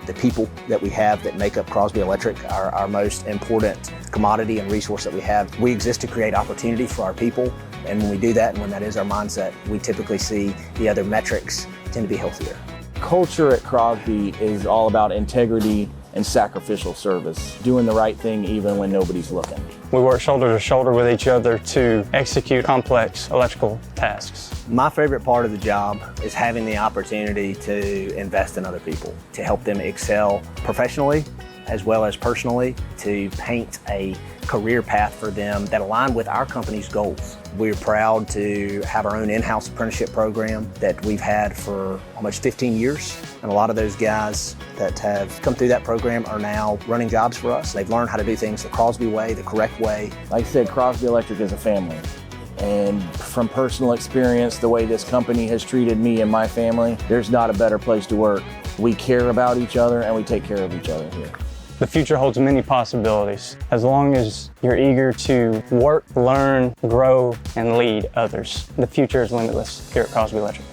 The people that we have that make up Crosby Electric are our most important commodity and resource that we have. We exist to create opportunity for our people, and when we do that and when that is our mindset, we typically see the other metrics tend to be healthier. Culture at Crosby is all about integrity and sacrificial service, doing the right thing even when nobody's looking. We work shoulder to shoulder with each other to execute complex electrical tasks. My favorite part of the job is having the opportunity to invest in other people, to help them excel professionally as well as personally, to paint a career path for them that align with our company's goals. We're proud to have our own in-house apprenticeship program that we've had for almost 15 years. And a lot of those guys that have come through that program are now running jobs for us. They've learned how to do things the Crosby way, the correct way. Like I said, Crosby Electric is a family. And from personal experience, the way this company has treated me and my family, there's not a better place to work. We care about each other and we take care of each other here. The future holds many possibilities, as long as you're eager to work, learn, grow, and lead others. The future is limitless here at Crosby Electric.